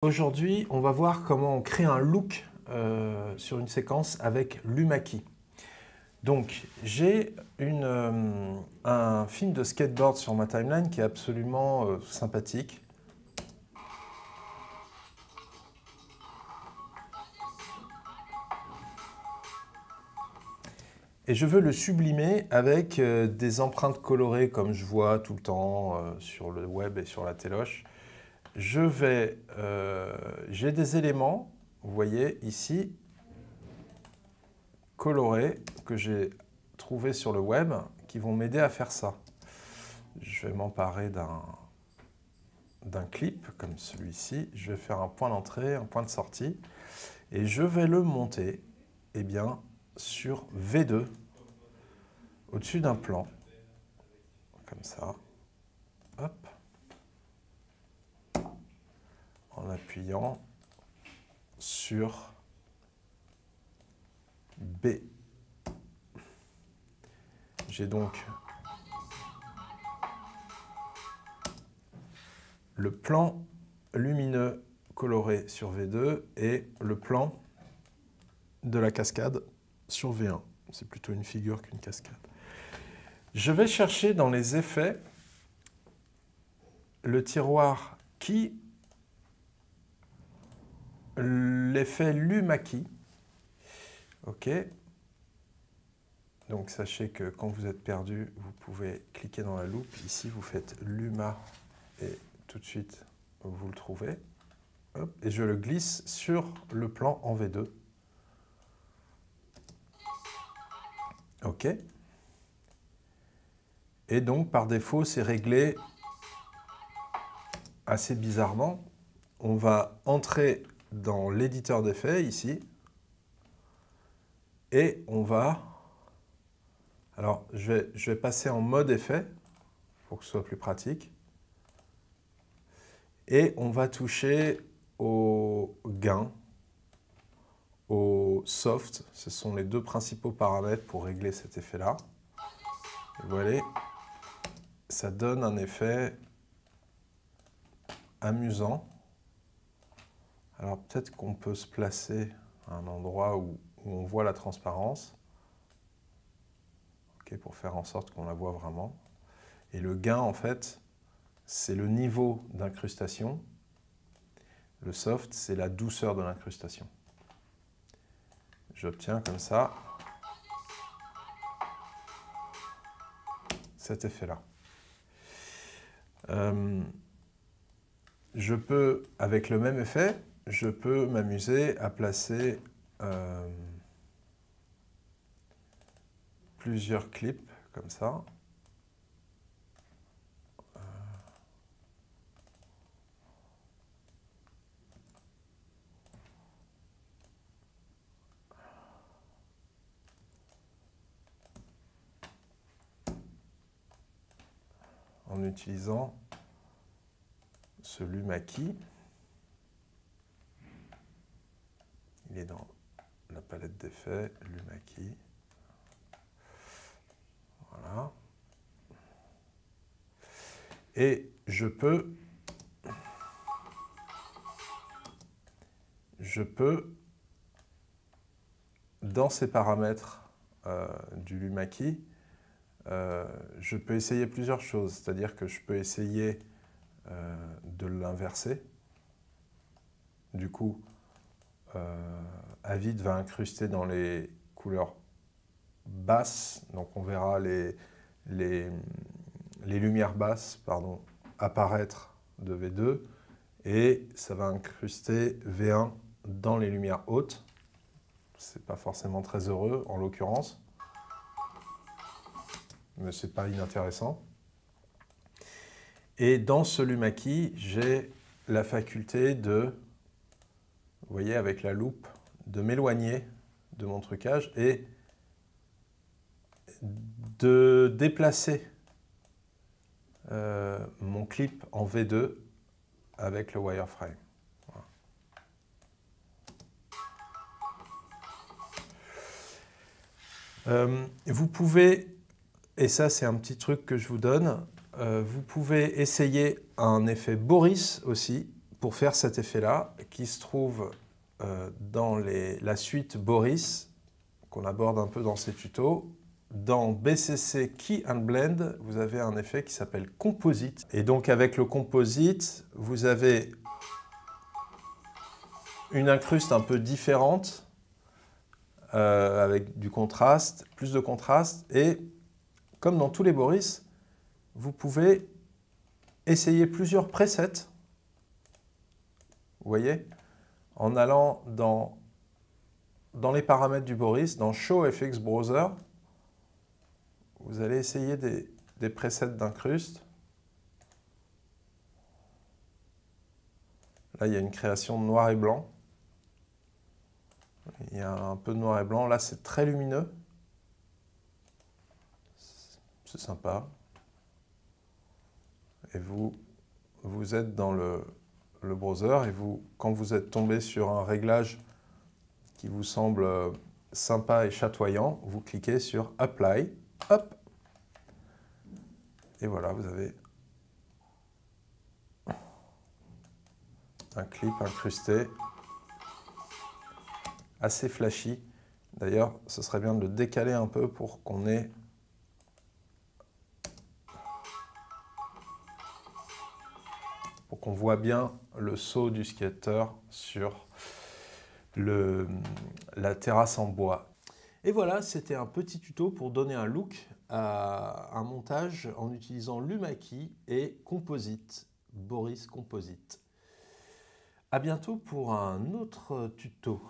Aujourd'hui, on va voir comment on crée un look sur une séquence avec l'Umaki. Donc, j'ai un film de skateboard sur ma timeline qui est absolument sympathique. Et je veux le sublimer avec des empreintes colorées comme je vois tout le temps sur le web et sur la téloche. J'ai des éléments, vous voyez ici, colorés que j'ai trouvés sur le web qui vont m'aider à faire ça. Je vais m'emparer d'un clip comme celui-ci. Je vais faire un point d'entrée, un point de sortie et je vais le monter sur V2 au-dessus d'un plan, comme ça. Hop. En appuyant sur B. J'ai donc le plan lumineux coloré sur V2 et le plan de la cascade sur V1. C'est plutôt une figure qu'une cascade. Je vais chercher dans les effets le tiroir qui, l'effet Lumaki. OK. Donc sachez que quand vous êtes perdu, vous pouvez cliquer dans la loupe. Ici, vous faites Luma et tout de suite, vous le trouvez. Hop, et je le glisse sur le plan en V2. OK. Et donc, par défaut, c'est réglé assez bizarrement. On va entrer dans l'éditeur d'effets, ici. Et on va... Alors, je vais passer en mode effet, pour que ce soit plus pratique. Et on va toucher au gain, au soft. Ce sont les deux principaux paramètres pour régler cet effet-là. Vous voyez, ça donne un effet amusant. Alors peut-être qu'on peut se placer à un endroit où on voit la transparence, okay, pour faire en sorte qu'on la voit vraiment. Et le gain, en fait, c'est le niveau d'incrustation. Le soft, c'est la douceur de l'incrustation. J'obtiens comme ça cet effet-là. Je peux, avec le même effet, je peux m'amuser à placer plusieurs clips comme ça. En utilisant ce Lumaki. Il est dans la palette d'effets, Lumaki. Voilà. Et je peux dans ces paramètres du Lumaki, je peux essayer plusieurs choses. C'est-à-dire que je peux essayer de l'inverser. Du coup, Avid va incruster dans les couleurs basses. Donc on verra les lumières basses apparaître de V2. Et ça va incruster V1 dans les lumières hautes. C'est pas forcément très heureux en l'occurrence, mais c'est pas inintéressant. Et dans ce Lumaki, j'ai la faculté de, vous voyez, avec la loupe, de m'éloigner de mon trucage et de déplacer mon clip en V2 avec le wireframe. Voilà. Vous pouvez, et ça c'est un petit truc que je vous donne, vous pouvez essayer un effet Boris aussi pour faire cet effet-là, qui se trouve dans la suite Boris, qu'on aborde un peu dans ces tutos. Dans BCC Key and Blend, vous avez un effet qui s'appelle Composite. Et donc avec le Composite, vous avez une incruste un peu différente, avec du contraste, plus de contraste. Et comme dans tous les Boris, vous pouvez essayer plusieurs presets. Vous voyez, en allant dans les paramètres du Boris, dans Show FX Browser, vous allez essayer des presets d'incruste. Là, il y a une création de noir et blanc. Il y a un peu de noir et blanc. Là, c'est très lumineux. C'est sympa. Et vous êtes dans le browser et quand vous êtes tombé sur un réglage qui vous semble sympa et chatoyant, vous cliquez sur Apply. Hop. Et voilà, vous avez un clip incrusté, assez flashy. D'ailleurs, ce serait bien de le décaler un peu pour qu'on ait qu'on voit bien le saut du skater sur la terrasse en bois. Et voilà, c'était un petit tuto pour donner un look à un montage en utilisant Lumaki et Composite, Boris Composite. À bientôt pour un autre tuto.